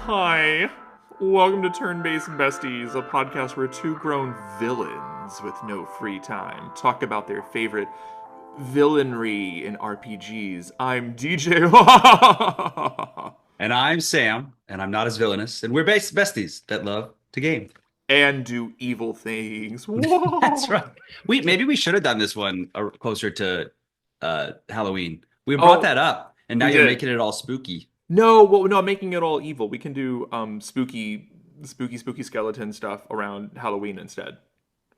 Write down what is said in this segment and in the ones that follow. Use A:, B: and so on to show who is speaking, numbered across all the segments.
A: Hi. Welcome to Turn-Based Besties, a podcast where two grown villains with no free time talk about their favorite villainry in RPGs. I'm DJ.
B: And I'm Sam, and I'm not as villainous, and we're besties that love to game.
A: And do evil things.
B: That's
A: Whoa.
B: right. Maybe we should have done this one closer to Halloween. We brought
A: Oh,
B: that up, and now
A: we
B: you're
A: did.
B: making it all spooky.
A: No, well, no, I'm making it all evil. We can do spooky skeleton stuff around Halloween instead.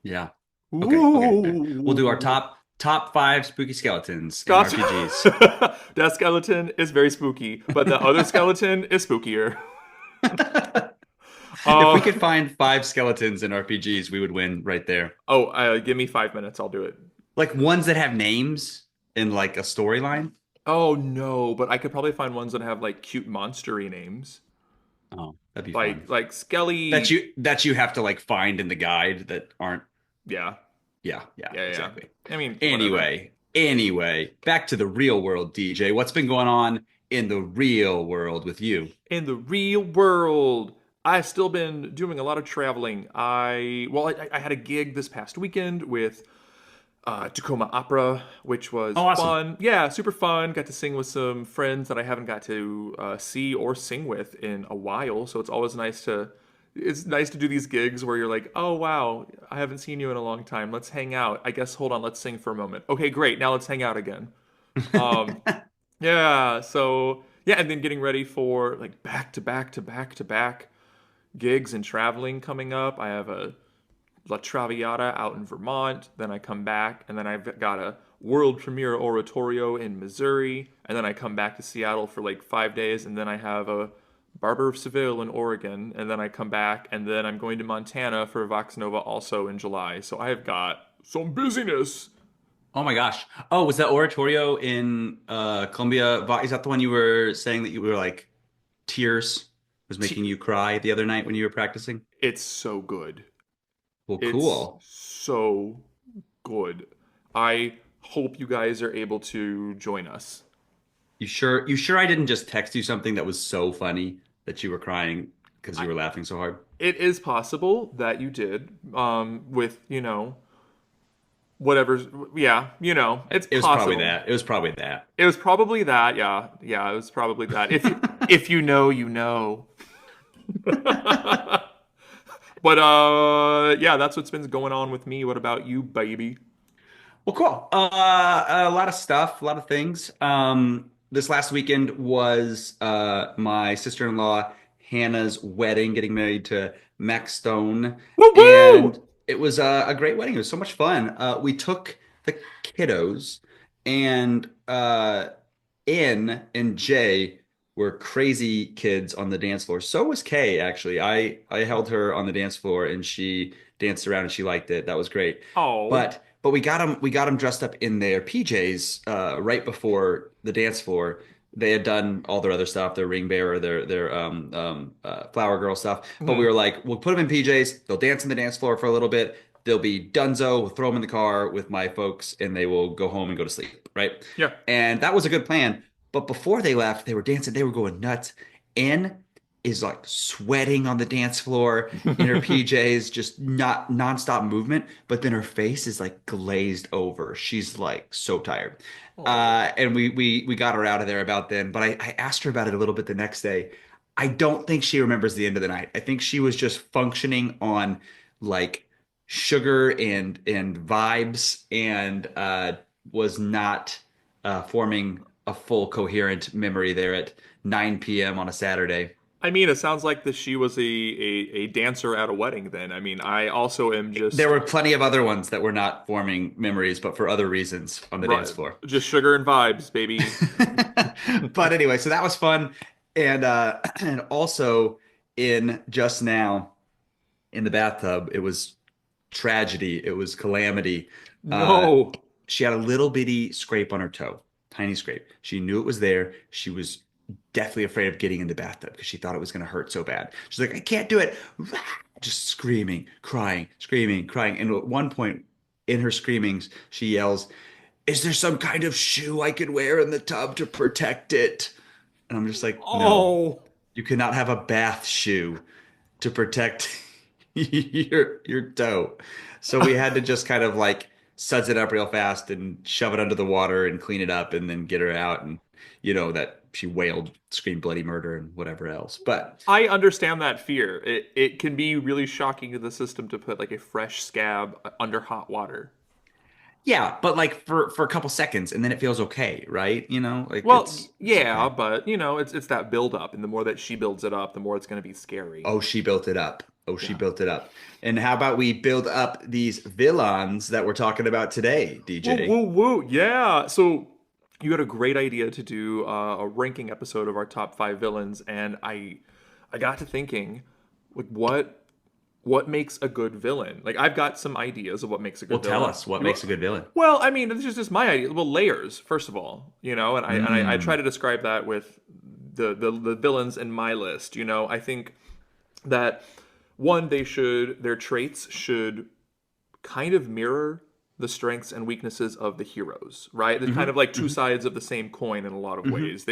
B: Yeah. Okay. We'll do our
A: Ooh.
B: top five spooky skeletons in
A: Scott's
B: RPGs.
A: that skeleton is very spooky, but the other skeleton is spookier.
B: If we
A: Uh,
B: could find five skeletons in RPGs, we would win right there.
A: give me 5 minutes. I'll do it.
B: Like ones that have names in like a storyline.
A: Oh no, but I could probably find ones that have like cute monstery names,
B: Oh, that'd be fun.
A: like
B: That
A: Skelly.
B: you have to like find in the guide that aren't.
A: Yeah,
B: Yeah,
A: yeah.
B: exactly.
A: I mean, whatever.
B: Anyway, back to the real world, DJ. What's been going on in the real world with you?
A: In the real world, I've still been doing a lot of traveling. I had a gig this past weekend with Tacoma Opera, which was
B: Oh, awesome.
A: fun. Yeah, super fun. Got to sing with some friends that I haven't got to see or sing with in a while. So it's nice to do these gigs where you're like, oh wow, I haven't seen you in a long time. Let's hang out. I guess hold on, let's sing for a moment. Okay, great. Now let's hang out again. Um, yeah. So yeah, and then getting ready for like back to back to back to back gigs and traveling coming up. I have a La Traviata out in Vermont. Then I come back, and then I've got a world premiere oratorio in Missouri, and then I come back to Seattle for like 5 days, and then I have a Barber of Seville in Oregon, and then I come back, and then I'm going to Montana for Vox Nova also in July. So I've got some busyness.
B: Oh my gosh. Oh, was that oratorio in Columbia? Is that the one you were saying that you were like tears was making you cry the other night when you were practicing?
A: It's so good.
B: Well,
A: It's
B: cool.
A: so good. I hope you guys are able to join us.
B: You sure I didn't just text you something that was so funny that you were crying because you were laughing so hard?
A: It is possible that you did, with, whatever's, yeah, it's
B: It was probably
A: possible.
B: that. It was probably that.
A: It was probably that, yeah. Yeah, it was probably that. If you know, you know. But yeah, that's what's been going on with me. What about you, baby?
B: Well, cool. A lot of stuff, a lot of things. This last weekend was my sister-in-law Hannah's wedding, getting married to Max Stone,
A: Woo
B: and
A: woo!
B: it was a great wedding. It was so much fun. We took the kiddos, and N and J were crazy kids on the dance floor. So was Kay, actually. I held her on the dance floor, and she danced around, and she liked it. That was great.
A: Oh,
B: But we got them dressed up in their PJs right before the dance floor. They had done all their other stuff, their ring bearer, their flower girl stuff. But we
A: hmm.
B: were like, we'll put them in PJs. They'll dance on the dance floor for a little bit. They'll be donezo. We'll throw them in the car with my folks, and they will go home and go to sleep, right?
A: Yeah.
B: And that was a good plan. But before they left, they were dancing. They were going nuts. And is like sweating on the dance floor in her PJs, just not nonstop movement, but then her face is like glazed over. She's like so tired.
A: Oh.
B: And we got her out of there about then, but I asked her about it a little bit the next day. I don't think she remembers the end of the night. I think she was just functioning on like sugar and vibes and was not forming a full coherent memory there at 9 p.m. on a Saturday.
A: I mean, it sounds like that she was a dancer at a wedding then. I mean, I also am
B: There
A: just
B: were plenty of other ones that were not forming memories, but for other reasons on the dance
A: right,
B: floor.
A: just sugar and vibes, baby.
B: But anyway, so that was fun. And and also in just now in the bathtub, it was tragedy. It was calamity. Uh
A: No.
B: she had a little bitty scrape on her toe, tiny scrape. She knew it was there. She was deathly afraid of getting in the bathtub because she thought it was going to hurt so bad. She's like, I can't do it. Just screaming, crying, screaming, crying. And at one point in her screamings, she yells, is there some kind of shoe I could wear in the tub to protect it? And I'm just like, no,
A: Oh.
B: You cannot have a bath shoe to protect your toe. So we had to just kind of like suds it up real fast and shove it under the water and clean it up and then get her out and that she wailed, screamed bloody murder and whatever else. But
A: I understand that fear. It can be really shocking to the system to put like a fresh scab under hot water.
B: yeah, but like for a couple seconds and then it feels okay, right? Like
A: Well,
B: it's
A: yeah,
B: okay.
A: but it's that build up, and the more that she builds it up, the more it's going to be scary.
B: Oh, she built it up. Oh, she
A: Yeah.
B: built it up. And how about we build up these villains that we're talking about today,
A: Woo woo
B: DJ?
A: woo! Yeah. So you had a great idea to do a ranking episode of our top five villains, and I got to thinking, like, what makes a good villain? Like, I've got some ideas of what makes a
B: Well,
A: good
B: tell
A: villain.
B: us what makes a good villain.
A: Well, I mean, this is just my idea. Well, layers, first of all, and I try
B: Mm.
A: to describe that with the villains in my list. I think that one, their traits should kind of mirror the strengths and weaknesses of the heroes, right? They're kind of
B: Hmm.
A: like two
B: Hmm.
A: sides of the same coin in a lot of
B: Hmm.
A: ways.
B: Hmm.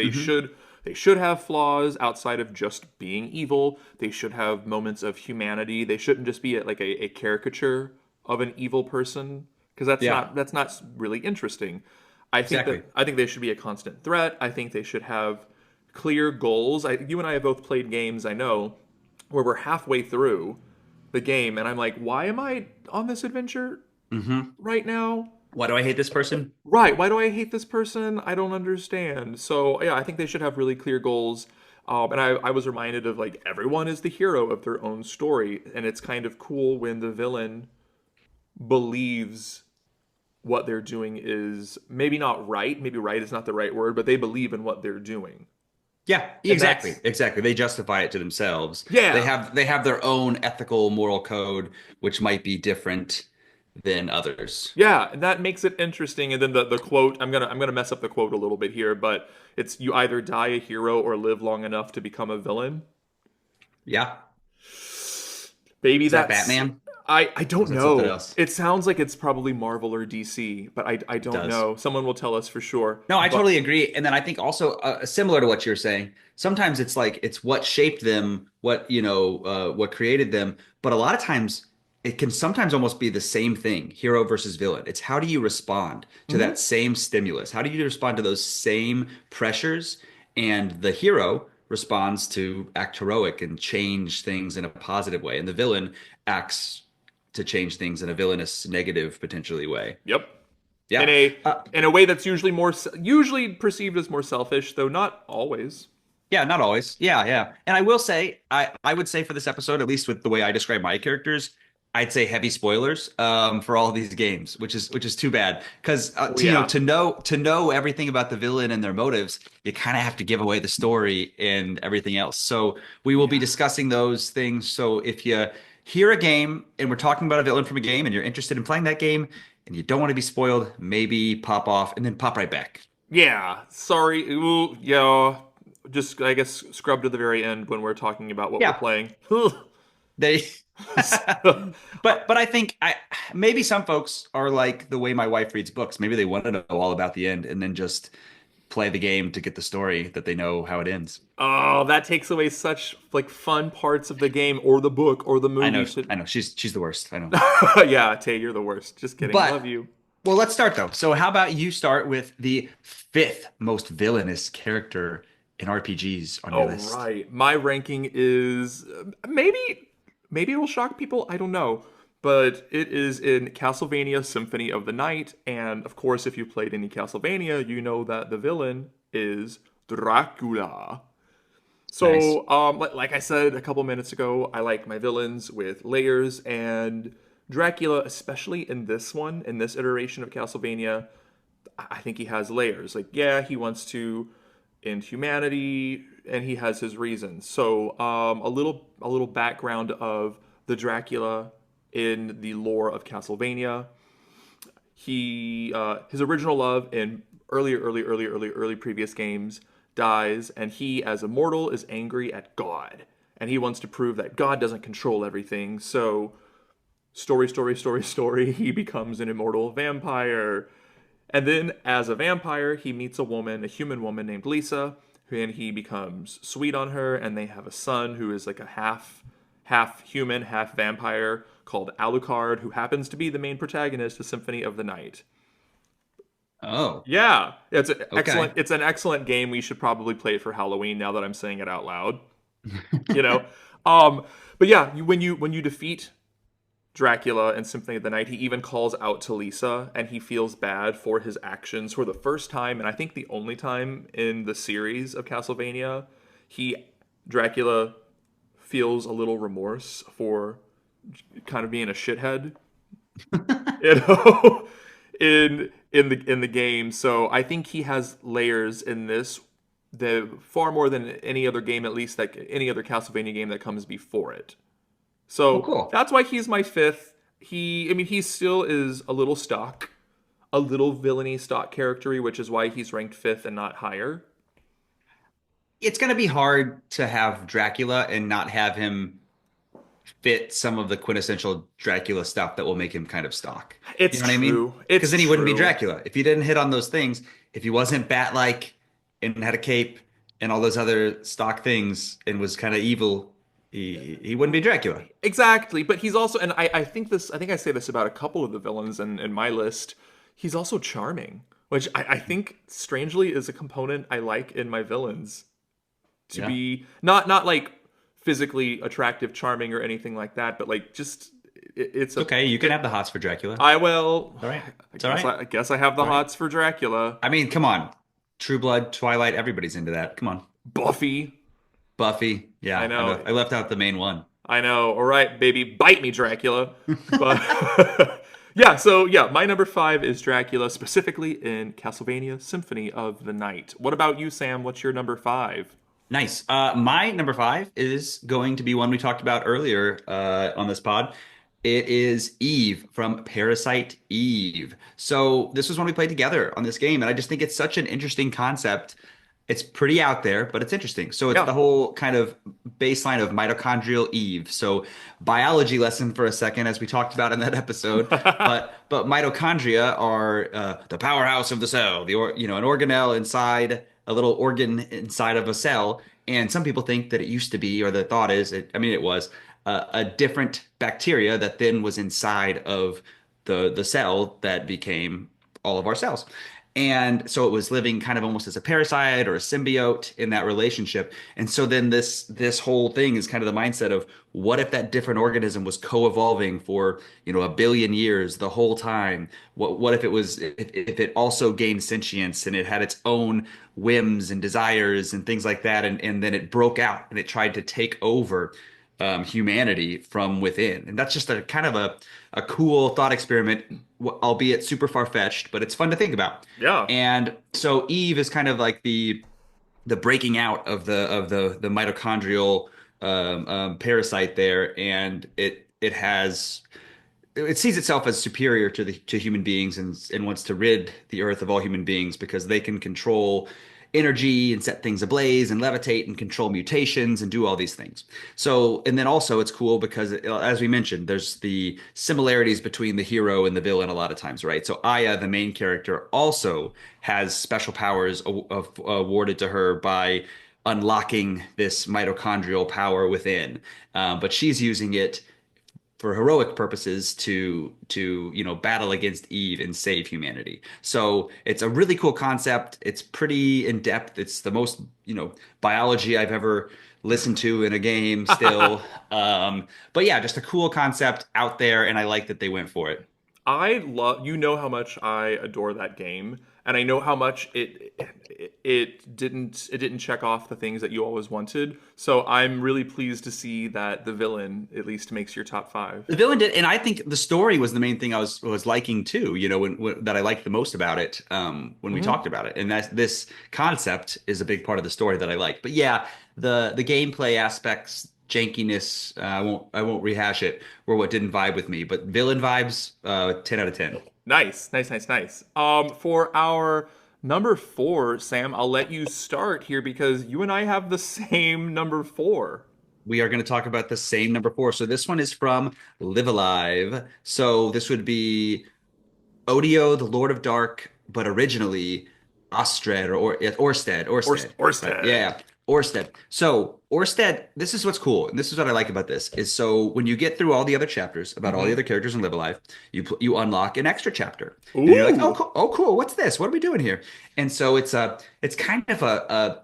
A: They should have flaws outside of just being evil. They should have moments of humanity. They shouldn't just be like a caricature of an evil person because
B: Yeah,
A: that's not really interesting.
B: exactly.
A: I think they should be a constant threat. I think they should have clear goals. You and I have both played games, I know, where we're halfway through the game and I'm like, why am I on this adventure
B: Hmm.
A: right now?
B: Why do I hate this person?
A: Right. Why do I hate this person? I don't understand. So, yeah, I think they should have really clear goals. And I was reminded of like everyone is the hero of their own story. And it's kind of cool when the villain believes what they're doing is maybe not right. Maybe right is not the right word, but they believe in what they're doing.
B: Yeah,
A: And
B: exactly.
A: that's,
B: Exactly. They justify it to themselves. They
A: yeah,
B: have they have their own ethical moral code, which might be different than others.
A: yeah, and that makes it interesting. And then the quote, I'm gonna mess up the quote a little bit here, but it's you either die a hero or live long enough to become a villain.
B: Yeah.
A: Maybe
B: Is that
A: that's
B: Batman?
A: I
B: Or
A: don't
B: is that something
A: know.
B: else?
A: It sounds like it's probably Marvel or DC, but I
B: It
A: don't
B: does.
A: know. Someone will tell us for sure.
B: No, I
A: But
B: totally agree. And then I think also similar to what you're saying, sometimes it's like it's what shaped them, what created them. But a lot of times it can sometimes almost be the same thing, hero versus villain. It's how do you respond to that
A: mhm.
B: same stimulus? How do you respond to those same pressures? And the hero responds to act heroic and change things in a positive way. And the villain acts to change things in a villainous, negative, potentially way.
A: Yep. In
B: Yeah.
A: a
B: Uh,
A: in a way that's usually perceived as more selfish, though not always.
B: Yeah, not always. Yeah, yeah. And I will say, I would say for this episode, at least with the way I describe my characters, I'd say heavy spoilers for all of these games, which is too bad because
A: Oh yeah.
B: to know everything about the villain and their motives, you kind of have to give away the story and everything else. So we will be
A: Yeah.
B: discussing those things. So if you hear a game and we're talking about a villain from a game and you're interested in playing that game and you don't want to be spoiled, maybe pop off and then pop right back.
A: Yeah. Sorry. Ooh, yeah. Just I guess scrub to the very end when we're talking about what we're
B: Yeah,
A: playing.
B: they. But I think I maybe some folks are like the way my wife reads books. Maybe they want to know all about the end and then just play the game to get the story that they know how it ends.
A: Oh, that takes away such like fun parts of the game or the book or the movie to
B: I know she's the worst. I know.
A: yeah, Tay, you're the worst. Just kidding.
B: But
A: Love you.
B: well, let's start though. So how about you start with the fifth most villainous character in RPGs on your
A: All
B: list?
A: right. My ranking is maybe it will shock people. I don't know. But it is in Castlevania Symphony of the Night, and of course, if you played any Castlevania, you know that the villain is Dracula.
B: Nice.
A: So, like I said a couple minutes ago, I like my villains with layers, and Dracula, especially in this one, in this iteration of Castlevania, I think he has layers. Like, yeah, he wants to end humanity, and he has his reasons. So, a little background of the Dracula in the lore of Castlevania. His original love in early previous games dies, and he, as a mortal, is angry at God, and he wants to prove that God doesn't control everything. So, story, he becomes an immortal vampire. And then, as a vampire, he meets a human woman named Lisa, and he becomes sweet on her, and they have a son who is like a half human, half vampire called Alucard, who happens to be the main protagonist of Symphony of the Night.
B: Oh,
A: Yeah, it's an excellent.
B: okay.
A: It's an excellent game. We should probably play it for Halloween. Now that I'm saying it out loud, you know. Um, but yeah, when you defeat Dracula in Symphony of the Night, he even calls out to Lisa, and he feels bad for his actions for the first time, and I think the only time in the series of Castlevania, he Dracula feels a little remorse for kind of being a shithead, you know, in the game. So I think he has layers in this, the far more than any other game, at least like any other Castlevania game that comes before it.
B: Well,
A: So
B: cool.
A: that's why he's my fifth. I mean, he still is a little stock, a little villainy stock charactery, which is why he's ranked fifth and not higher.
B: It's going to be hard to have Dracula and not have him fit some of the quintessential Dracula stuff that will make him kind of stock. You
A: It's
B: know what I mean?
A: true.
B: Because
A: It's
B: then he wouldn't be
A: true.
B: Dracula. If he didn't hit on those things, if he wasn't bat-like and had a cape and all those other stock things and was kind of evil, he wouldn't be Dracula.
A: Exactly. But he's also, and I think this, I think I say this about a couple of the villains in my list. He's also charming, which I think strangely is a component I like in my villains. To
B: Yeah.
A: be not like physically attractive, charming, or anything like that, but like just it's
B: It's
A: a
B: okay. You can
A: it,
B: have the hots for Dracula.
A: I will.
B: All right.
A: I
B: It's all
A: guess
B: right.
A: I have
B: It's
A: the
B: all right.
A: hots for Dracula.
B: I mean, come on. True Blood, Twilight, everybody's into that. Come on.
A: Buffy.
B: Buffy.
A: I
B: Yeah, I
A: know.
B: know. I left out the main one.
A: I know. All right, baby, bite me, Dracula. But yeah, so yeah, my number five is Dracula, specifically in Castlevania Symphony of the Night. What about you, Sam? What's your number five?
B: Nice. My number five is going to be one we talked about earlier on this pod. It is Eve from Parasite Eve. So this was one we played together on this game, and I just think it's such an interesting concept. It's pretty out there, but it's interesting. So it's
A: Yeah.
B: the whole kind of baseline of mitochondrial Eve. So biology lesson for a second, as we talked about in that episode. But mitochondria are the powerhouse of the cell, an organelle inside a little organ inside of a cell. And some people think that it used to be, or the thought is, I mean, it was a different bacteria that then was inside of the cell that became all of our cells. And so it was living kind of almost as a parasite or a symbiote in that relationship. And so then this whole thing is kind of the mindset of what if that different organism was co-evolving for, a billion years the whole time? What if it was if it also gained sentience and it had its own whims and desires and things like that, and then it broke out and it tried to take over humanity from within. And that's just a kind of a cool thought experiment, albeit super far-fetched, but it's fun to think about.
A: Yeah.
B: And so Eve is kind of like the breaking out of the mitochondrial parasite there, and it sees itself as superior to human beings and wants to rid the earth of all human beings because they can control energy and set things ablaze and levitate and control mutations and do all these things. So, and then also it's cool because as we mentioned, there's the similarities between the hero and the villain a lot of times, right? So Aya, the main character, also has special powers awarded to her by unlocking this mitochondrial power within. But she's using it for heroic purposes to battle against Eve and save humanity. So it's a really cool concept. It's pretty in depth. It's the most biology I've ever listened to in a game still. But yeah, just a cool concept out there, and I like that they went for it.
A: I love, you know how much I adore that game, and I know how much it didn't check off the things that you always wanted. So I'm really pleased to see that the villain at least makes your top five.
B: The villain did, and I think the story was the main thing I was liking too. That I liked the most about it when we
A: Hmm.
B: talked about it, and that this concept is a big part of the story that I like. But yeah, the gameplay aspects, jankiness, I won't rehash it, were what didn't vibe with me. But villain vibes, 10 out of 10.
A: Nice, nice, nice, nice. For our number four, Sam, I'll let you start here because you and I have the same number four.
B: We are going to talk about the same number four. So this one is from Live Alive. So this would be Odio, the Lord of Dark, but originally Ostred or Orsted, right?
A: Orsted.
B: Yeah, Orsted. So Orsted, this is what's cool, and this is what I like about this is so when you get through all the other chapters about all the
A: Mm-hmm.
B: other characters in Live Alive, you unlock an extra chapter, and you're like,
A: Ooh.
B: oh cool, what's this? What are we doing here? And so it's kind of a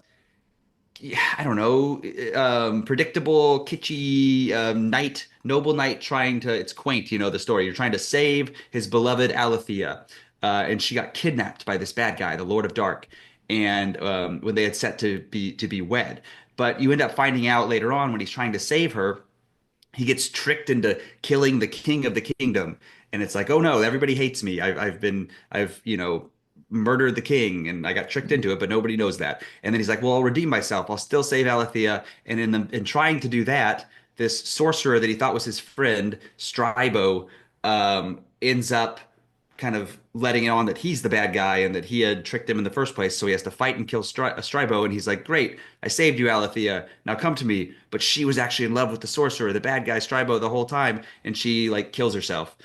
B: yeah, I don't know, predictable, kitschy knight, noble knight trying to. It's quaint, the story. You're trying to save his beloved Alethea, and she got kidnapped by this bad guy, the Lord of Dark, and when they had set to be wed. But you end up finding out later on when he's trying to save her he gets tricked into killing the king of the kingdom, and it's like, oh no, everybody hates me. I've murdered the king, and I got tricked into it, but nobody knows that. And then he's like, well, I'll redeem myself. I'll still save Alethea. And in trying to do that, this sorcerer that he thought was his friend, Stribo, ends up kind of letting it on that he's the bad guy and that he had tricked him in the first place. So he has to fight and kill Stribo. And he's like, great, I saved you, Alethea. Now come to me. But she was actually in love with the sorcerer, the bad guy Stribo, the whole time. And she like kills herself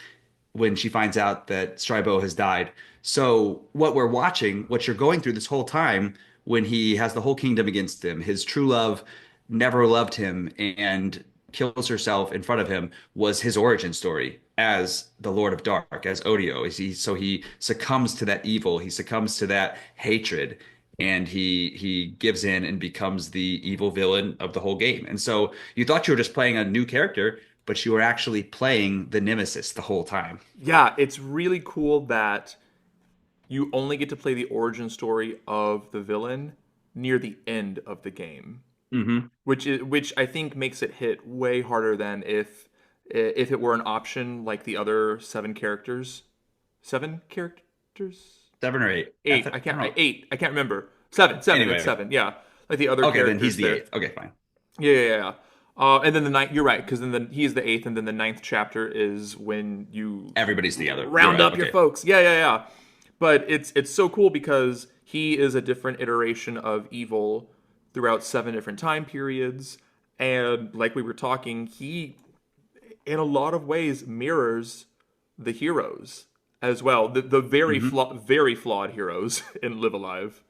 B: when she finds out that Stribo has died. So what we're watching, what you're going through this whole time when he has the whole kingdom against him, his true love never loved him and kills herself in front of him was his origin story as the Lord of Dark, as Odio. So he succumbs to that evil, he succumbs to that hatred, and he gives in and becomes the evil villain of the whole game. And so you thought you were just playing a new character, but you were actually playing the nemesis the whole time.
A: Yeah, it's really cool that you only get to play the origin story of the villain near the end of the game,
B: Hmm.
A: which I think makes it hit way harder than if it were an option like the other seven characters. Seven characters?
B: 7 or 8.
A: Eight. I
B: I
A: can't.
B: don't know.
A: Eight. I can't remember. Seven. Seven. It's
B: Anyway,
A: seven. Yeah, like the other
B: okay, then he's
A: characters
B: the
A: there.
B: eighth. Okay, fine.
A: Yeah, yeah, yeah. And then the ninth. You're right, because then he is the eighth, and then the ninth chapter is when you
B: Everybody's the other. You're
A: round
B: right.
A: up your
B: Okay.
A: folks. Yeah, yeah, yeah. But it's so cool because he is a different iteration of evil throughout seven different time periods, and like we were talking, he in a lot of ways mirrors the heroes as well. The
B: Hmm.
A: very flawed heroes in Live Alive.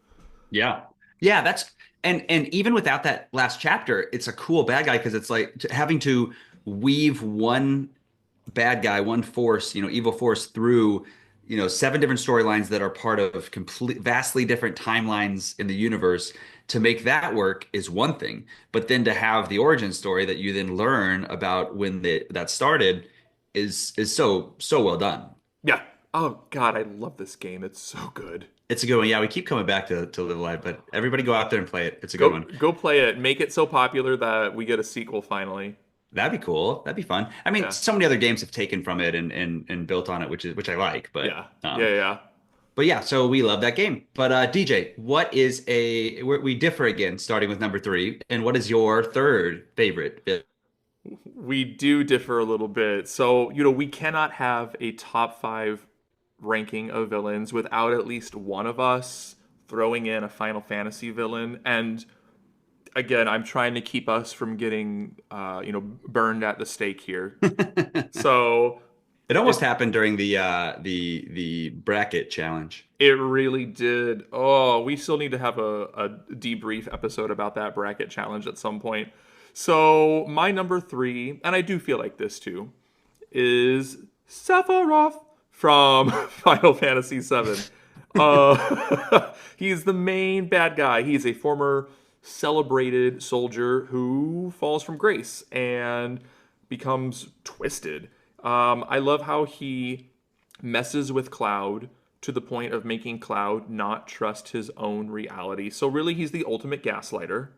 B: Yeah. Yeah, that's and even without that last chapter, it's a cool bad guy because it's like having to weave one bad guy, one force, evil force through, seven different storylines that are part of complete vastly different timelines in the universe. To make that work is one thing, but then to have the origin story that you then learn about when that started is so well done.
A: Yeah. Oh God, I love this game. It's so good.
B: It's a good one. Yeah, we keep coming back to Live Alive, but everybody go out there and play it. It's a good
A: Go
B: one.
A: go play it. Make it so popular that we get a sequel finally.
B: That'd be cool. That'd be fun. I mean,
A: Yeah.
B: so many other games have taken from it and built on it, which I like. But
A: Yeah. Yeah. Yeah.
B: but yeah, so we love that game. But DJ, what is we differ again, starting with number three, and what is your third favorite?
A: We do differ a little bit. So, we cannot have a top five ranking of villains without at least one of us throwing in a Final Fantasy villain. And again, I'm trying to keep us from getting, burned at the stake here. So
B: It almost
A: it
B: happened during the bracket challenge.
A: it really did. Oh, we still need to have a debrief episode about that bracket challenge at some point. So my number three, and I do feel like this too, is Sephiroth from Final Fantasy VII. He's the main bad guy. He's a former celebrated soldier who falls from grace and becomes twisted. I love how he messes with Cloud to the point of making Cloud not trust his own reality. So really, he's the ultimate gaslighter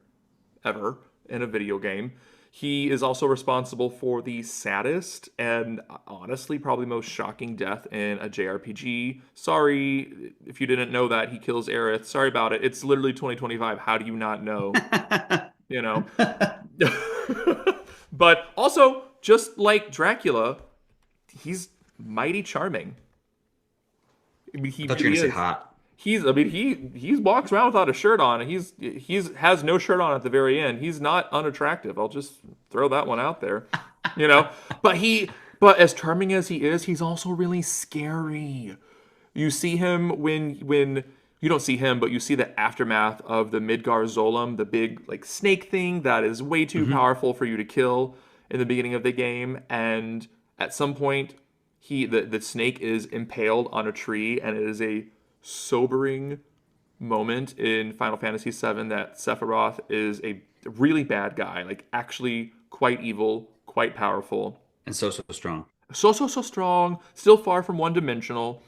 A: ever in a video game. He is also responsible for the saddest and honestly probably most shocking death in a JRPG. Sorry if you didn't know that he kills Aerith. Sorry about it. It's literally 2025. How do you not know? You know. But also, just like Dracula, he's mighty charming. I mean, he
B: I thought you were
A: really
B: gonna say
A: is.
B: hot.
A: He walks around without a shirt on. He's has no shirt on at the very end. He's not unattractive. I'll just throw that one out there, you know. But as charming as he is, he's also really scary. You see him when you don't see him, but you see the aftermath of the Midgar Zolom, the big like snake thing that is way too
B: Hmm.
A: powerful for you to kill in the beginning of the game. And at some point, the snake is impaled on a tree, and it is a sobering moment in Final Fantasy VII that Sephiroth is a really bad guy, like actually quite evil, quite powerful,
B: And so so strong.
A: so strong, still far from one dimensional.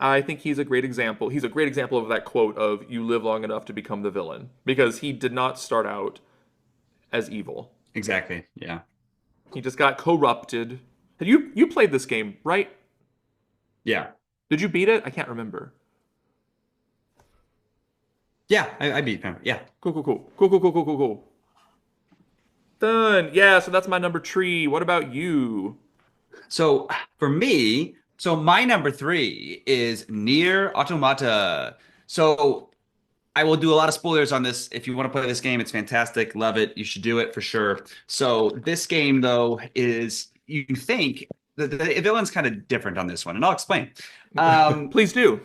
A: I think he's a great example. He's a great example of that quote of "You live long enough to become the villain," because he did not start out as evil.
B: Exactly. Yeah.
A: He just got corrupted. You played this game, right?
B: Yeah.
A: Did you beat it? I can't remember.
B: Yeah. I beat him. Yeah.
A: Cool, cool, cool, cool, cool, cool, cool, cool, cool. Done. Yeah. So that's my number three. What about you?
B: So for me, so my number three is Near Automata. So I will do a lot of spoilers on this. If you want to play this game, it's fantastic. Love it. You should do it for sure. So this game, though, is you think the villain's kind of different on this one, and I'll explain. Um,
A: Please do.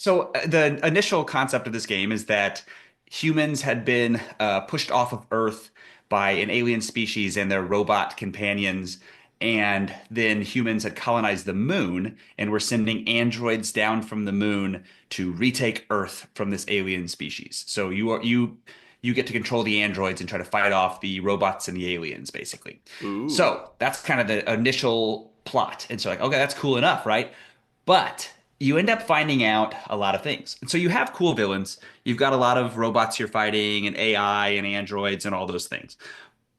B: the initial concept of this game is that humans had been pushed off of Earth by an alien species and their robot companions, and then humans had colonized the moon and were sending androids down from the moon to retake Earth from this alien species. So you get to control the androids and try to fight off the robots and the aliens, basically.
A: Ooh.
B: So that's kind of the initial plot. And so like, okay, that's cool enough, right? But you end up finding out a lot of things. And so you have cool villains. You've got a lot of robots you're fighting and AI and androids and all those things.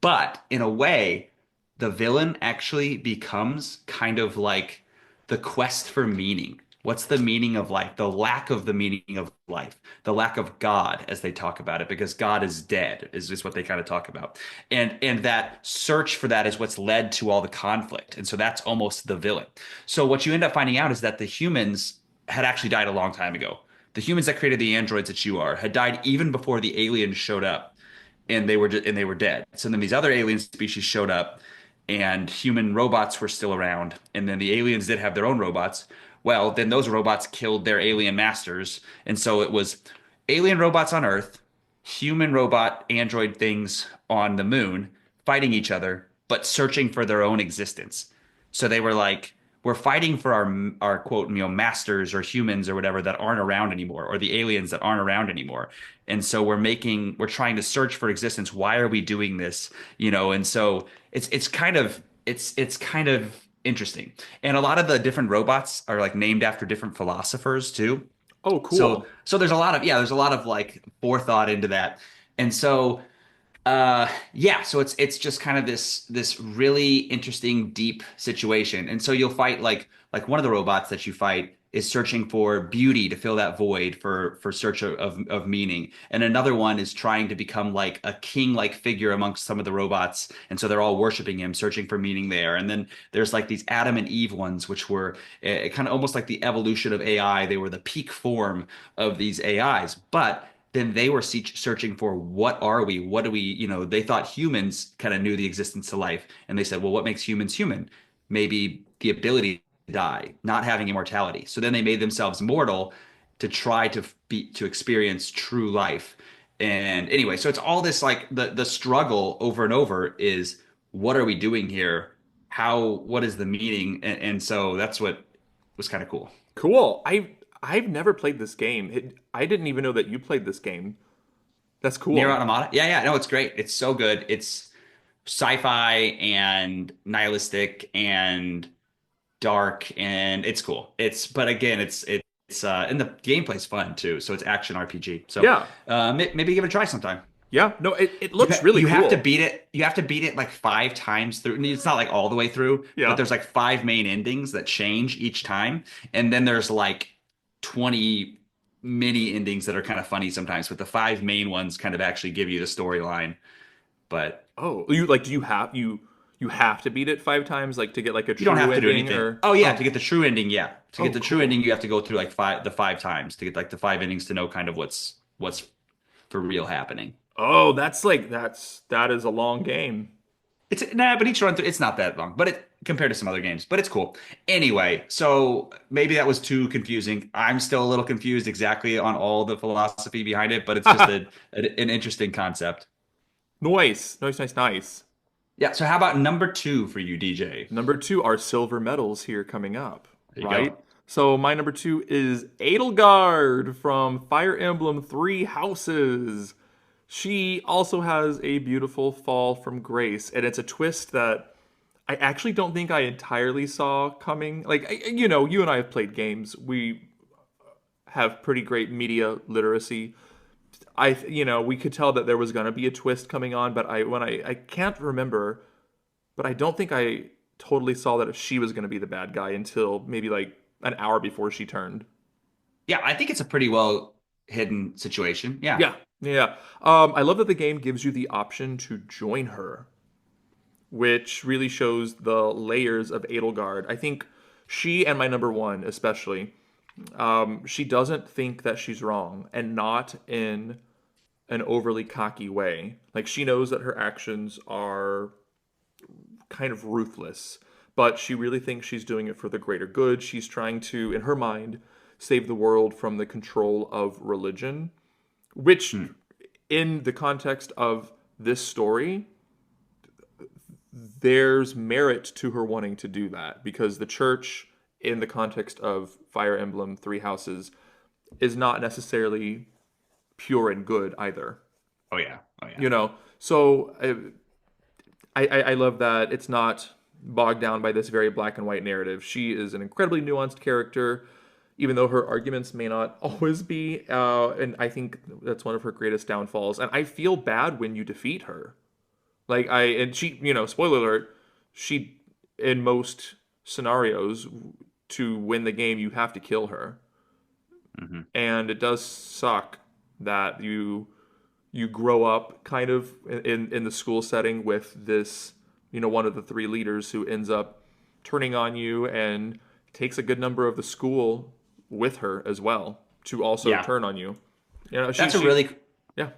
B: But in a way, the villain actually becomes kind of like the quest for meaning. What's the meaning of life? The lack of the meaning of life, the lack of God, as they talk about it, because God is dead, is just what they kind of talk about. And that search for that is what's led to all the conflict. And so that's almost the villain. So what you end up finding out is that the humans had actually died a long time ago. The humans that created the androids that you are had died even before the aliens showed up and they were dead. So then these other alien species showed up, and human robots were still around, and then the aliens did have their own robots. Well, then those robots killed their alien masters, and so it was alien robots on Earth, human robot android things on the moon fighting each other, but searching for their own existence. So they were like, we're fighting for our quote, masters or humans or whatever that aren't around anymore, or the aliens that aren't around anymore. And so we're trying to search for existence. Why are we doing this? And so it's kind of interesting. And a lot of the different robots are like named after different philosophers too.
A: Oh,
B: So
A: cool.
B: so there's a lot of like forethought into that. And so yeah, so it's just kind of this really interesting deep situation. And so you'll fight like one of the robots that you fight is searching for beauty to fill that void for search of meaning. And another one is trying to become like a king-like figure amongst some of the robots. And so they're all worshiping him, searching for meaning there. And then there's like these Adam and Eve ones, which were kind of almost like the evolution of AI. They were the peak form of these AIs, but then they were searching for what are we? What do we, they thought humans kind of knew the existence of life. And they said, well, what makes humans human? Maybe the ability to die, not having immortality. So then they made themselves mortal to try to experience true life. And anyway, so it's all this like the struggle over and over is what are we doing here? What is the meaning? And so that's what was kind of cool.
A: Cool. I've never played this game. I didn't even know that you played this game. That's
B: Near
A: cool.
B: Automata. Yeah, yeah, no, it's great. It's so good. It's sci-fi and nihilistic and dark and it's cool. But again, it's and the gameplay's fun too. So it's action RPG. So
A: Yeah.
B: maybe give it a try sometime.
A: Yeah. No, it looks really
B: You have to
A: cool.
B: beat it. You have to beat it like 5 times through. It's not like all the way through, but
A: Yeah.
B: there's like 5 main endings that change each time, and then there's like 20 mini endings that are kind of funny sometimes. But the 5 main ones kind of actually give you the storyline. But
A: Oh, you like do you have to beat it 5 times like to get like a
B: you don't
A: true
B: have to do
A: ending
B: anything.
A: or
B: Oh yeah, to
A: oh
B: get the true ending, yeah. To get
A: oh
B: the true
A: cool.
B: ending, you have to go through like the 5 times to get like the 5 endings to know kind of what's for real happening.
A: Oh, that is a long game.
B: It's nah, but each run through it's not that long, but compared to some other games, but it's cool. Anyway, so maybe that was too confusing. I'm still a little confused exactly on all the philosophy behind it, but it's just an interesting concept.
A: Nice, nice, nice, nice.
B: Yeah, so how about number two for you, DJ?
A: Number two are silver medals here coming up,
B: There you
A: right?
B: go.
A: So my number two is Edelgard from Fire Emblem Three Houses. She also has a beautiful fall from grace, and it's a twist that I actually don't think I entirely saw coming. Like, you and I have played games. We have pretty great media literacy. We could tell that there was going to be a twist coming on, but I can't remember, but I don't think I totally saw that if she was going to be the bad guy until maybe like an hour before she turned.
B: Yeah, I think it's a pretty well hidden situation. Yeah.
A: Yeah, yeah. I love that the game gives you the option to join her, which really shows the layers of Edelgard. I think she and my number one, especially, she doesn't think that she's wrong, and not in an overly cocky way. Like she knows that her actions are kind of ruthless, but she really thinks she's doing it for the greater good. She's trying to, in her mind, save the world from the control of religion, which,
B: Hmm.
A: in the context of this story, there's merit to her wanting to do that because the church, in the context of Fire Emblem Three Houses, is not necessarily pure and good either.
B: Oh yeah. Oh yeah.
A: You know, so I love that it's not bogged down by this very black and white narrative. She is an incredibly nuanced character, even though her arguments may not always be. And I think that's one of her greatest downfalls. And I feel bad when you defeat her. And she, spoiler alert, she, in most scenarios, to win the game, you have to kill her.
B: Hmm.
A: And it does suck that you grow up kind of in the school setting with this, one of the three leaders who ends up turning on you and takes a good number of the school with her as well to also
B: Yeah.
A: turn on you. You know, she
B: That's a
A: she
B: really
A: yeah.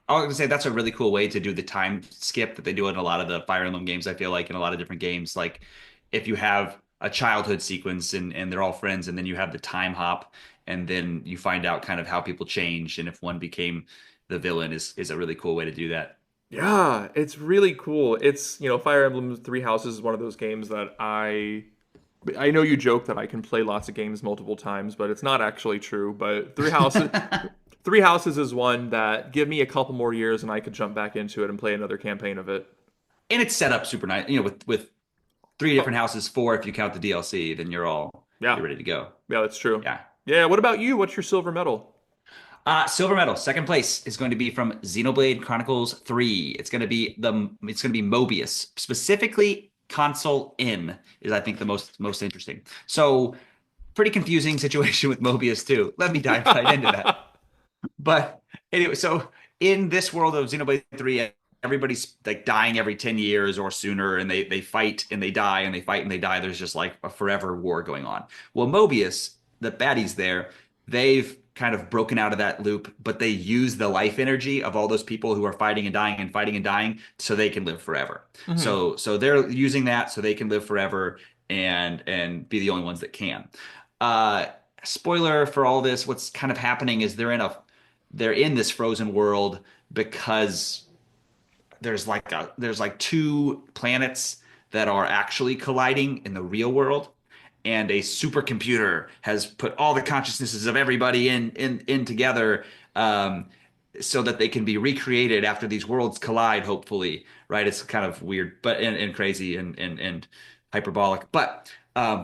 B: I was gonna say that's a really cool way to do the time skip that they do in a lot of the Fire Emblem games. I feel like in a lot of different games, like if you have a childhood sequence and they're all friends, and then you have the time hop, and then you find out kind of how people change, and if one became the villain is a really cool way to do that.
A: Yeah, it's really cool. It's, Fire Emblem Three Houses is one of those games that I know you joke that I can play lots of games multiple times, but it's not actually true. But Three Houses is one that give me a couple more years and I could jump back into it and play another campaign of it.
B: And it's set up super nice, with three
A: Oh,
B: different houses, four if you count the DLC, then
A: yeah.
B: you're ready to go.
A: Yeah, that's true.
B: Yeah.
A: Yeah, what about you? What's your silver medal?
B: Silver medal, second place is going to be from Xenoblade Chronicles 3. It's going to be Mobius. Specifically, console in is I think the most interesting. So pretty confusing situation with Mobius too. Let me dive right into that. But anyway, so in this world of Xenoblade 3, everybody's like dying every 10 years or sooner, and they fight and they die and they fight and they die. There's just like a forever war going on. Well, Mobius, the baddies there, they've kind of broken out of that loop, but they use the life energy of all those people who are fighting and dying and fighting and dying so they can live forever.
A: Hmm.
B: So they're using that so they can live forever and be the only ones that can. Uh Spoiler for all this, what's kind of happening is they're in this frozen world because there's like two planets that are actually colliding in the real world, and a supercomputer has put all the consciousnesses of everybody in together, so that they can be recreated after these worlds collide, hopefully, right? It's kind of weird, but and crazy and hyperbolic, but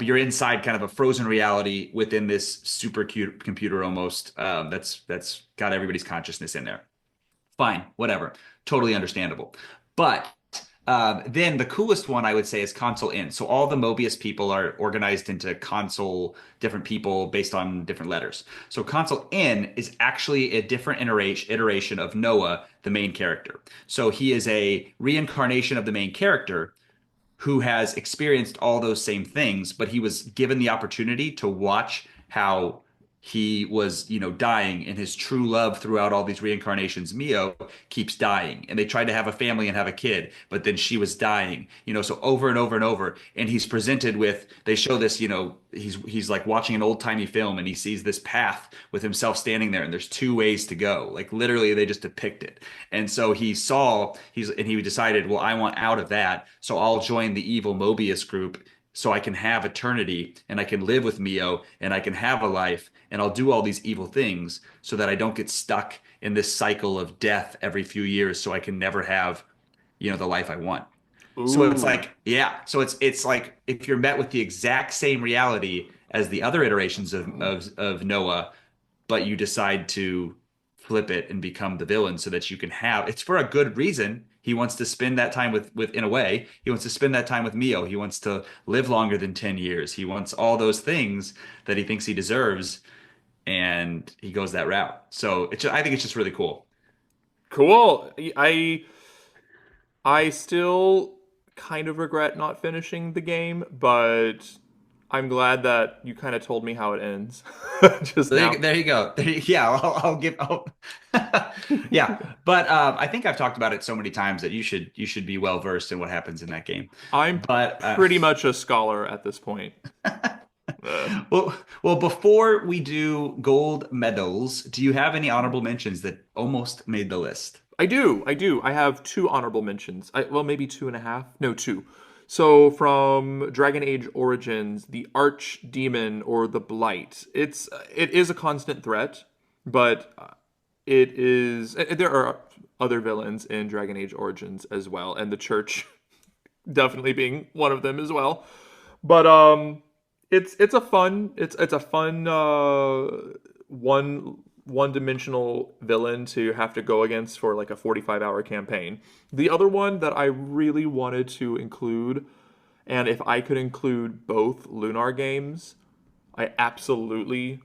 B: you're inside kind of a frozen reality within this super cute computer almost, that's got everybody's consciousness in there. Fine, whatever. Totally understandable. But then the coolest one I would say is console in. So all the Mobius people are organized into console, different people based on different letters. So console in is actually a different iteration of Noah, the main character. So he is a reincarnation of the main character who has experienced all those same things, but he was given the opportunity to watch how he was, dying, and his true love throughout all these reincarnations, Mio, keeps dying. And they tried to have a family and have a kid, but then she was dying, so over and over and over. And he's presented with, they show this, he's like watching an old-timey film and he sees this path with himself standing there, and there's two ways to go. Like literally they just depict it. And so he decided, well, I want out of that, so I'll join the evil Mobius group so I can have eternity and I can live with Mio and I can have a life and I'll do all these evil things so that I don't get stuck in this cycle of death every few years so I can never have, the life I want. So it's
A: Ooh.
B: like, yeah, so it's like if you're met with the exact same reality as the other iterations of Noah, but you decide to flip it and become the villain so that you can have it's for a good reason. He wants to spend that time with in a way, he wants to spend that time with Mio. He wants to live longer than 10 years. He wants all those things that he thinks he deserves, and he goes that route. So I think it's just really cool.
A: Cool. I still kind of regret not finishing the game, but I'm glad that you kind of told me how it ends just now.
B: There you go. Yeah, I'll give. Yeah, but I think I've talked about it so many times that you should be well versed in what happens in that game.
A: I'm
B: But
A: pretty much a scholar at this point. Uh,
B: well, before we do gold medals, do you have any honorable mentions that almost made the list?
A: I do. I do. I have two honorable mentions. Well, maybe two and a half. No, two. So from Dragon Age Origins, the Archdemon or the Blight. It is a constant threat, but it is. There are other villains in Dragon Age Origins as well, and the Church definitely being one of them as well. But it's a fun one dimensional villain to have to go against for like a 45-hour campaign. The other one that I really wanted to include, and if I could include both Lunar games, I absolutely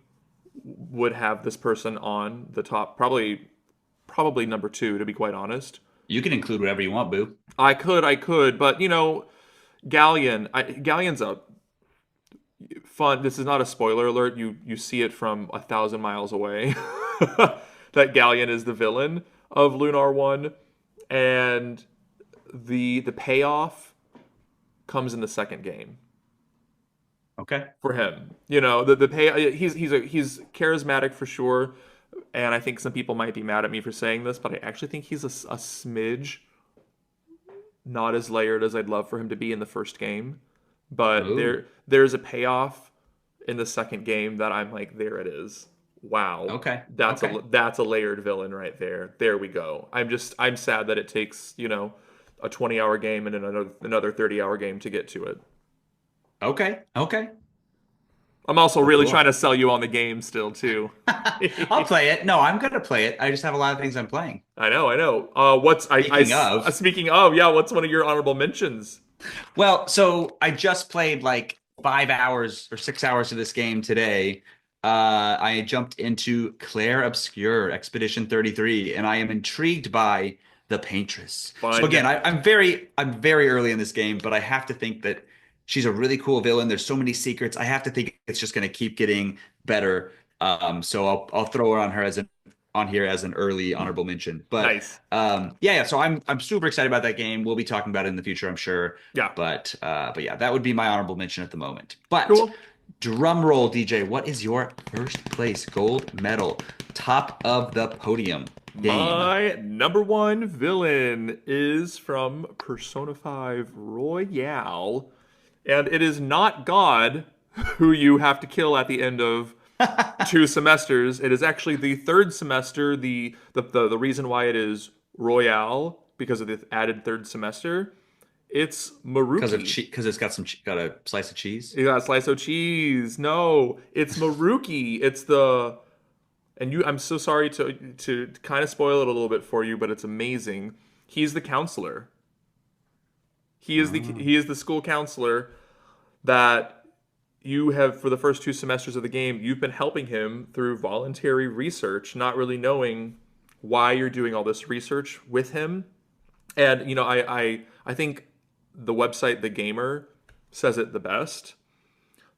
A: would have this person on the top, probably number two, to be quite honest.
B: You can include whatever you want, Boo.
A: I could, but Galleon's a fun. This is not a spoiler alert. You see it from 1,000 miles away that Galleon is the villain of Lunar One, and the payoff comes in the second game
B: Okay.
A: for him. The pay. He's charismatic for sure, and I think some people might be mad at me for saying this, but I actually think he's a smidge not as layered as I'd love for him to be in the first game. But
B: Ooh.
A: there's a payoff in the second game that I'm like, there it is. Wow.
B: Okay.
A: That's
B: Okay.
A: a layered villain right there. There we go. I'm sad that it takes, a 20-hour game and another 30-hour game to get to it.
B: Okay. Okay.
A: I'm also
B: Well,
A: really trying
B: cool.
A: to sell you on the game still too.
B: I'll play it. No, I'm gonna play it. I just have a lot of things I'm playing.
A: I know, I know. What's
B: Speaking of,
A: speaking of, yeah, what's one of your honorable mentions?
B: well, so I just played like 5 hours or 6 hours of this game today. I jumped into Claire Obscure Expedition 33, and I am intrigued by the Paintress. So
A: Fun.
B: again, I'm very early in this game, but I have to think that she's a really cool villain. There's so many secrets. I have to think it's just going to keep getting better. So I'll throw her on here as an early honorable mention. But
A: Nice.
B: yeah. So I'm super excited about that game. We'll be talking about it in the future, I'm sure.
A: Yeah.
B: But yeah, that would be my honorable mention at the moment. But
A: Cool.
B: drum roll, DJ. What is your first place gold medal, top of the podium game?
A: My number one villain is from Persona 5 Royale, and it is not God who you have to kill at the end of two semesters. It is actually the third semester. The reason why it is Royale because of the added third semester. It's Maruki.
B: Because it's got a slice of cheese.
A: You got a slice of cheese. No, it's Maruki. It's the and you I'm so sorry to kind of spoil it a little bit for you, but it's amazing. He's the counselor.
B: Oh.
A: He is the school counselor that you have for the first two semesters of the game. You've been helping him through voluntary research, not really knowing why you're doing all this research with him. And I think the website The Gamer says it the best.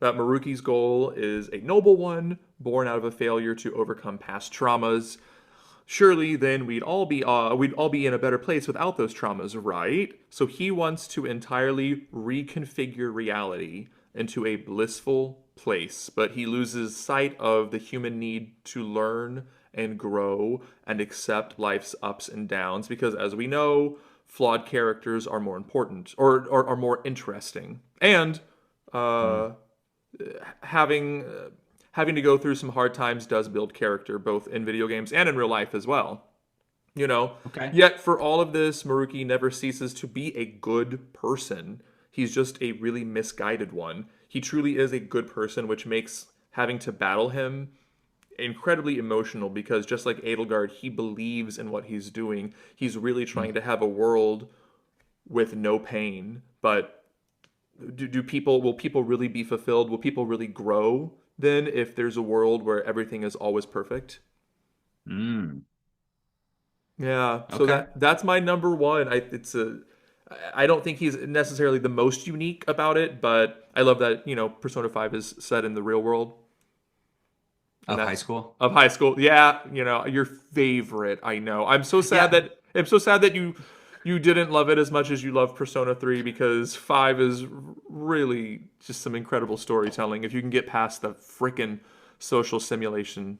A: that Maruki's goal is a noble one, born out of a failure to overcome past traumas. Surely then we'd all be in a better place without those traumas, right? So he wants to entirely reconfigure reality into a blissful place, but he loses sight of the human need to learn and grow and accept life's ups and downs because as we know, flawed characters are more important or are more interesting. And
B: Hmm.
A: uh, having having to go through some hard times does build character, both in video games and in real life as well. You know,
B: Okay.
A: yet for all of this, Maruki never ceases to be a good person. He's just a really misguided one. He truly is a good person, which makes having to battle him incredibly emotional because just like Edelgard, he believes in what he's doing. He's really
B: Hmm.
A: trying to have a world with no pain. But do people will people really be fulfilled? Will people really grow then if there's a world where everything is always perfect?
B: Mm.
A: Yeah, so
B: Okay.
A: that's my number one. I don't think he's necessarily the most unique about it, but I love that, Persona 5 is set in the real world and
B: Of high
A: that's
B: school.
A: of high school. Yeah, your favorite. I know.
B: Yeah.
A: I'm so sad that you didn't love it as much as you love Persona 3 because 5 is really just some incredible storytelling if you can get past the freaking social simulation.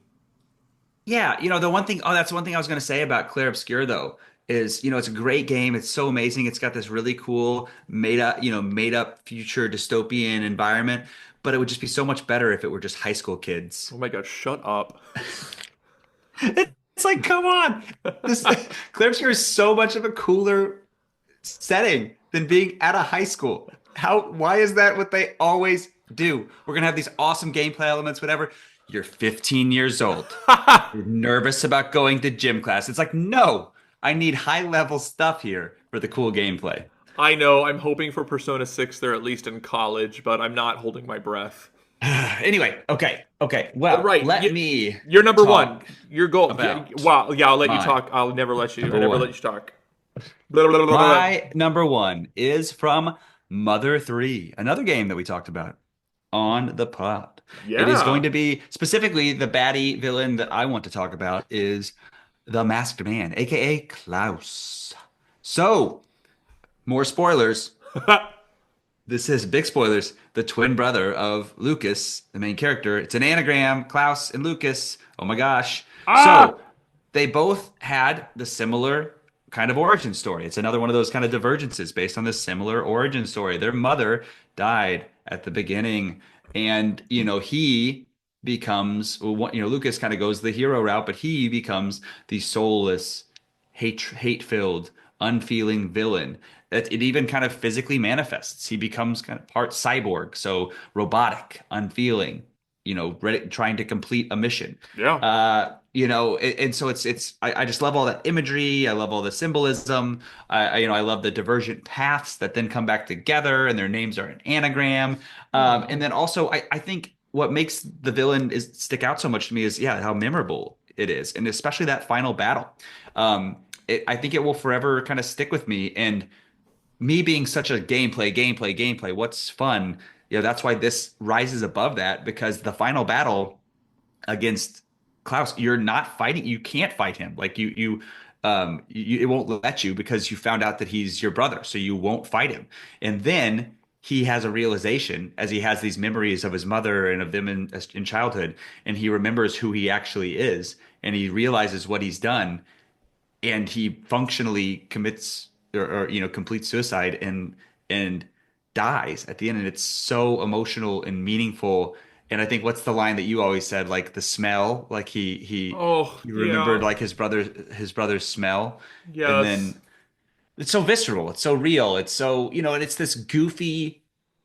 B: Yeah, the one thing, that's one thing I was going to say about Clair Obscur though, is, it's a great game. It's so amazing. It's got this really cool made up future dystopian environment, but it would just be so much better if it were just high school kids.
A: Oh my god, shut up.
B: It's like, come on. This Clair Obscur is so much of a cooler setting than being at a high school. Why is that what they always do? We're gonna have these awesome gameplay elements, whatever. You're 15 years old. You're nervous about going to gym class. It's like, no, I need high level stuff here for the cool gameplay.
A: I know. I'm hoping for Persona 6 they're at least in college, but I'm not holding my breath.
B: Anyway, okay.
A: All
B: Well,
A: right,
B: let me
A: you're number one.
B: talk
A: Your goal. Yeah,
B: about
A: wow. Yeah, I'll let you
B: my
A: talk. I'll never let you. I
B: number
A: never let
B: one.
A: you talk. Blah, blah, blah, blah, blah.
B: My number one is from Mother 3, another game that we talked about on the pod. It is going
A: Yeah.
B: to be specifically the baddie villain that I want to talk about is the Masked Man, aka Klaus. So, more spoilers. This is big spoilers. The twin brother of Lucas, the main character. It's an anagram, Klaus and Lucas. Oh my gosh.
A: Ah.
B: So they both had the similar kind of origin story. It's another one of those kind of divergences based on this similar origin story. Their mother died at the beginning, and he becomes well, Lucas kind of goes the hero route, but he becomes the soulless, hate-filled, unfeeling villain. It even kind of physically manifests. He becomes kind of part cyborg, so robotic, unfeeling, ready, trying to complete a mission.
A: Yeah.
B: And so I just love all that imagery. I love all the symbolism. I love the divergent paths that then come back together, and their names are an anagram. And
A: Oh.
B: then also, I think what makes the villain is stick out so much to me is yeah how memorable it is, and especially that final battle. I think it will forever kind of stick with me. And me being such a gameplay, what's fun? That's why this rises above that because the final battle against Klaus, you're not fighting. You can't fight him. Like it won't let you because you found out that he's your brother, so you won't fight him. And then he has a realization as he has these memories of his mother and of them in childhood, and he remembers who he actually is, and he realizes what he's done, and he functionally commits or completes suicide and dies at the end, and it's so emotional and meaningful. And I think what's the line that you always said, like the smell, like
A: Oh.
B: he remembered
A: Yeah.
B: like his brother's smell, and
A: Yes.
B: then it's so visceral, it's so real, it's so and it's this goofy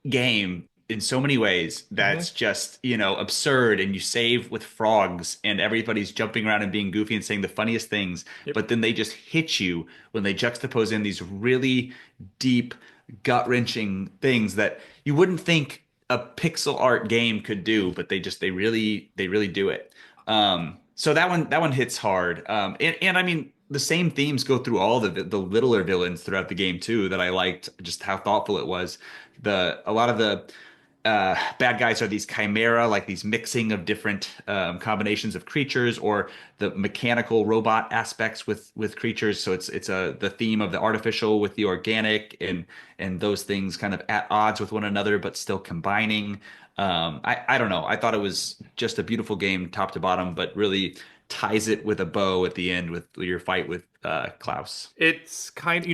B: game in so many ways
A: Hmm.
B: that's just absurd, and you save with frogs and everybody's jumping around and being goofy and saying the funniest things,
A: Yep.
B: but then they just hit you when they juxtapose in these really deep gut-wrenching things that you wouldn't think a pixel art game could do, but they really do it. So that one hits hard. And I mean, the same themes go through all the littler villains throughout the game too. That I liked just how thoughtful it was. A lot of the bad guys are these chimera, like these mixing of different combinations of creatures, or the mechanical robot aspects with creatures. So it's the theme of the artificial with the organic, and those things kind of at odds with one another, but still combining. I don't know. I thought it was just a beautiful game, top to bottom, but really ties it with a bow at the end with your fight with Klaus.
A: It's kind,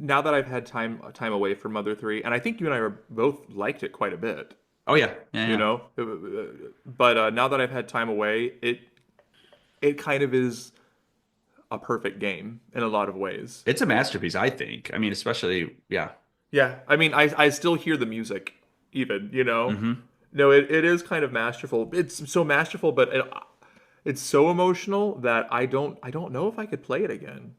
A: now that I've had time away from Mother 3, and I think you and I are both liked it quite a bit,
B: Oh yeah, yeah,
A: you
B: yeah.
A: know. But now that I've had time away, it kind of is a perfect game in a lot of ways.
B: It's a masterpiece, I think. I mean, especially, yeah.
A: Yeah, I mean, I still hear the music, even, you know.
B: Hmm.
A: No, it is kind of masterful. It's so masterful, but it's so emotional that I don't know if I could play it again.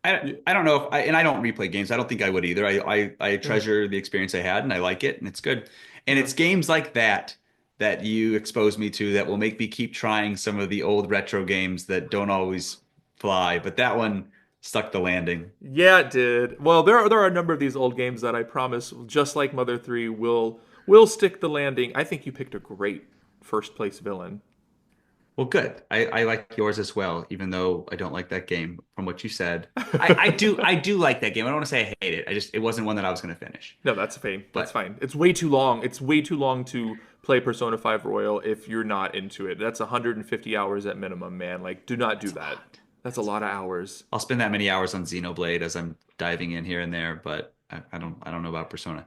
B: I
A: Yeah,
B: I don't know if I and I don't replay games. I don't think I would either. I
A: yeah,
B: treasure the experience I had and I like it and it's good. And
A: yeah.
B: it's games like that that you expose me to that will make me keep trying some of the old retro games that don't always fly. But that one stuck the landing.
A: Yeah, it did. Well, there are a number of these old games that I promise, just like Mother 3, will stick the landing. I think you picked a great first place villain.
B: Well, good. I like yours as well, even though I don't like that game from what you said. I do like that game. I don't want to say I hate it. It wasn't one that I was going to finish.
A: No, that's fine. That's
B: But
A: fine. It's way too long. It's way too long to play Persona 5 Royal if you're not into it. That's 150 hours at minimum, man. Like, do not do
B: that's a
A: that.
B: lot.
A: That's a lot of hours.
B: I'll spend that many hours on Xenoblade as I'm diving in here and there, but I don't know about Persona.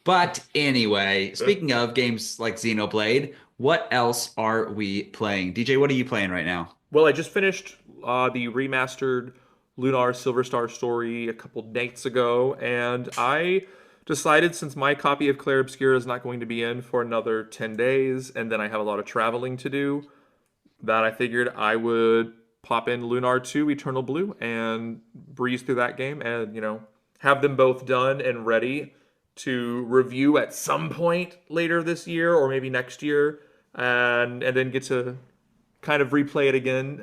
B: But anyway, speaking of games like Xenoblade, what else are we playing? DJ, what are you playing right now?
A: Well, I just finished the remastered Lunar Silver Star story a couple nights ago, and I decided since my copy of Clair Obscura is not going to be in for another 10 days, and then I have a lot of traveling to do, that I figured I would pop in Lunar 2 Eternal Blue and breeze through that game and, have them both done and ready to review at some point later this year or maybe next year, and then get to kind of replay it again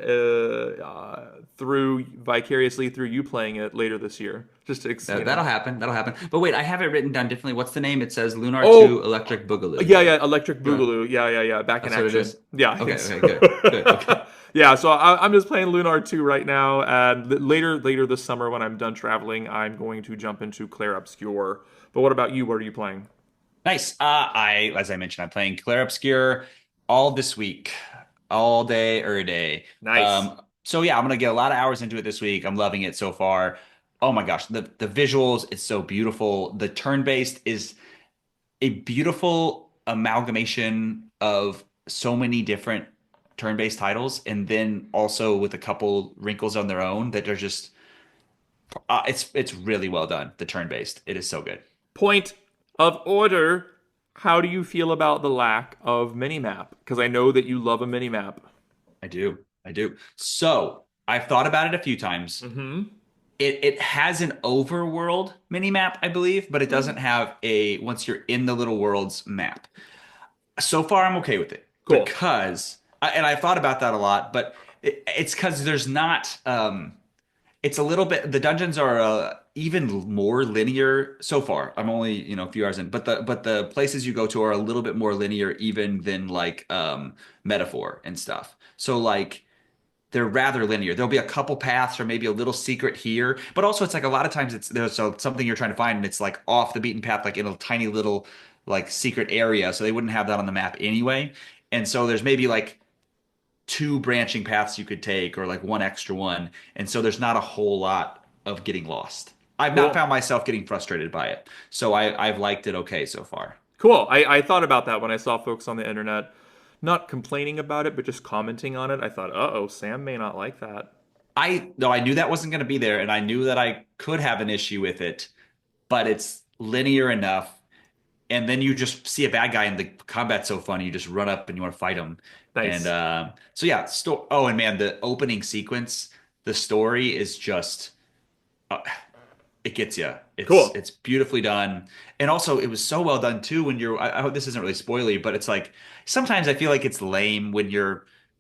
A: through vicariously through you playing it later this year. Just to,
B: That'll happen. That'll happen. But wait, I have it written down differently. What's the name? It says Lunar 2
A: Oh,
B: Electric Boogaloo.
A: yeah, yeah, Electric
B: You want-
A: Boogaloo. Yeah, yeah, yeah. Back in
B: That's what it
A: action.
B: is?
A: Yeah, I think
B: Okay,
A: so.
B: okay, good. Good. Okay.
A: Yeah, so I'm just playing Lunar 2 right now, and later this summer when I'm done traveling, I'm going to jump into Clair Obscure. But what about you? What are you playing?
B: Nice. As I mentioned, I'm playing Clair Obscur all this week, all day, every day.
A: Nice.
B: So yeah, I'm gonna get a lot of hours into it this week. I'm loving it so far. Oh my gosh, the visuals, it's so beautiful. The turn-based is a beautiful amalgamation of so many different turn-based titles, and then also with a couple wrinkles on their own that are just it's really well done. The turn-based, it is so good.
A: Point of order. How do you feel about the lack of minimap? Because I know that you love a minimap.
B: I do. I do. So I've thought about it a few times.
A: Mm-hmm.
B: It has an overworld mini map, I believe, but it doesn't have a once you're in the little worlds map. So far, I'm okay with it
A: Cool.
B: because, and I've thought about that a lot, but it's because there's not. It's a little bit. The dungeons are even more linear so far. I'm only a few hours in, but the places you go to are a little bit more linear even than like metaphor and stuff. So like they're rather linear. There'll be a couple paths or maybe a little secret here, but also it's like a lot of times there's something you're trying to find and it's like off the beaten path, like in a tiny little like secret area. So they wouldn't have that on the map anyway. And so there's maybe like two branching paths you could take or like one extra one. And so there's not a whole lot of getting lost. I've not
A: Cool.
B: found myself getting frustrated by it. So I've liked it okay so far.
A: Cool. I thought about that when I saw folks on the internet not complaining about it, but just commenting on it. I thought, uh-oh, Sam may not like that.
B: I knew that wasn't going to be there and I knew that I could have an issue with it, but it's linear enough. And then you just see a bad guy and the combat's so fun. You just run up and you want to fight him. And
A: Nice.
B: so yeah, oh, and man, the opening sequence, the story is just uh, it gets you. It's
A: Cool.
B: it's beautifully done, and also it was so well done too. When you're, I hope this isn't really spoily, but it's like sometimes I feel like it's lame when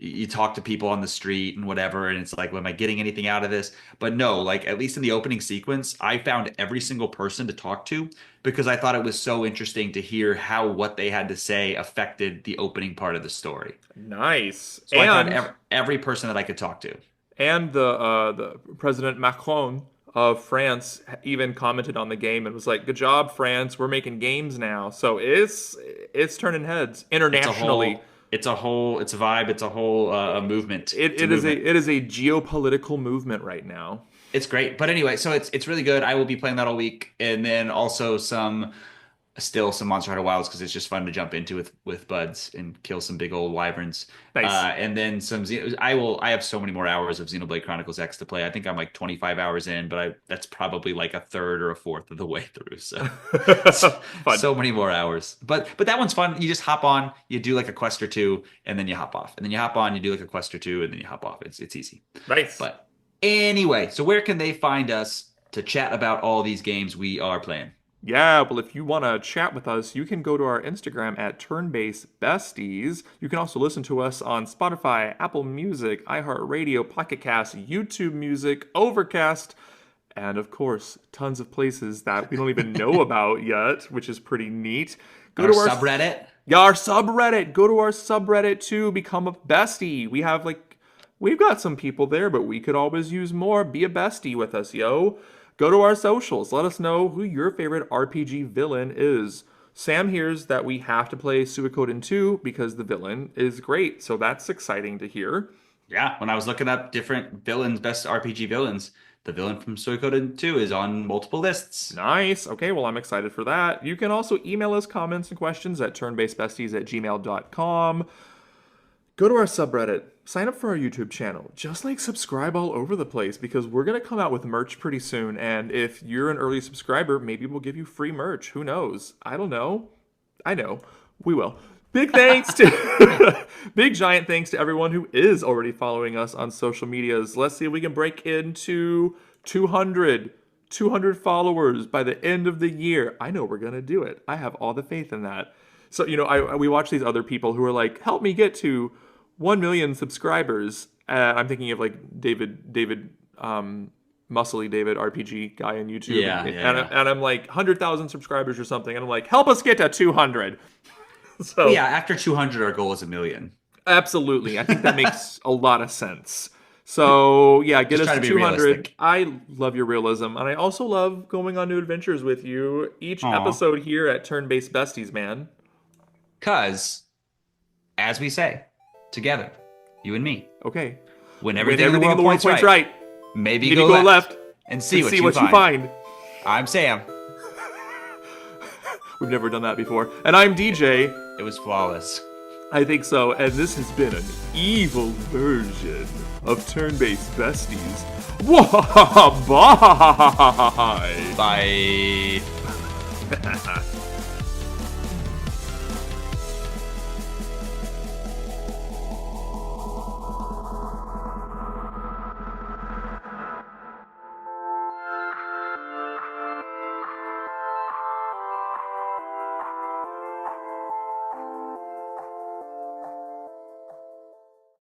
B: you talk to people on the street and whatever, and it's like, am I getting anything out of this? But no, like at least in the opening sequence, I found every single person to talk to because I thought it was so interesting to hear how what they had to say affected the opening part of the story.
A: Nice.
B: So I found every person that I could talk to.
A: And the President Macron of France even commented on the game and was like, "Good job, France. We're making games now." So it's turning heads
B: It's a
A: internationally.
B: whole, it's a vibe, it's a whole a movement.
A: It,
B: It's a
A: it is a
B: movement.
A: it is a geopolitical movement right now.
B: It's great. But anyway, so it's really good. I will be playing that all week, and then also some Monster Hunter Wilds because it's just fun to jump into with buds and kill some big old wyverns.
A: Nice.
B: And then I have so many more hours of Xenoblade Chronicles X to play. I think I'm like 25 hours in, but that's probably like a third or a fourth of the way through. So
A: Fun.
B: so many more hours. But that one's fun. You just hop on, you do like a quest or two, and then you hop off. And then you hop on, you do like a quest or two, and then you hop off. It's easy.
A: Nice.
B: But anyway, so where can they find us to chat about all these games we are playing?
A: Yeah, well, if you want to chat with us, you can go to our Instagram at TurnBaseBesties. You can also listen to us on Spotify, Apple Music, iHeartRadio, Pocket Cast, YouTube Music, Overcast, and of course, tons of places that we don't even know about yet, which is pretty neat. Go
B: Our
A: to our
B: subreddit?
A: Yeah, our subreddit. Go to our subreddit to become a bestie. We've got some people there, but we could always use more. Be a bestie with us, yo. Go to our socials. Let us know who your favorite RPG villain is. Sam hears that we have to play Suikoden 2 because the villain is great, so that's exciting to hear.
B: Yeah, when I was looking up different villains, best RPG villains, the villain from Suikoden 2 is on multiple lists.
A: Nice. Okay, well, I'm excited for that. You can also email us comments and questions at turnbasedbesties@gmail.com. Go to our subreddit, sign up for our YouTube channel, just like subscribe all over the place because we're going to come out with merch pretty soon. And if you're an early subscriber, maybe we'll give you free merch. Who knows? I don't know. I know. We will. Big thanks to, big giant thanks to everyone who is already following us on social medias. Let's see if we can break into 200 followers by the end of the year. I know we're going to do it. I have all the faith in that. So, we watch these other people who are like, help me get to 1 million subscribers. I'm thinking of like David, Muscly David RPG guy on YouTube.
B: Yeah,
A: And I'm like 100,000 subscribers or something. And I'm like, help us get to 200. So
B: Well, yeah, after 200, our goal is 1 million.
A: absolutely. I think that makes a lot of sense. So yeah, get
B: Just
A: us
B: try
A: to
B: to be
A: 200.
B: realistic.
A: I love your realism. And I also love going on new adventures with you each
B: Aw.
A: episode here at Turn-Based Besties, man.
B: Because, as we say, together, you and me,
A: Okay.
B: when
A: When
B: everything,
A: everything
B: in the world points right, maybe
A: maybe
B: go,
A: go
B: left,
A: left
B: and see,
A: and
B: what,
A: see
B: you,
A: what
B: find.
A: you find.
B: I'm Sam.
A: We've never done that before. And I'm DJ.
B: It was flawless.
A: I think so. And this has been an evil version of Turn-Based Besties. Bye.
B: Bye.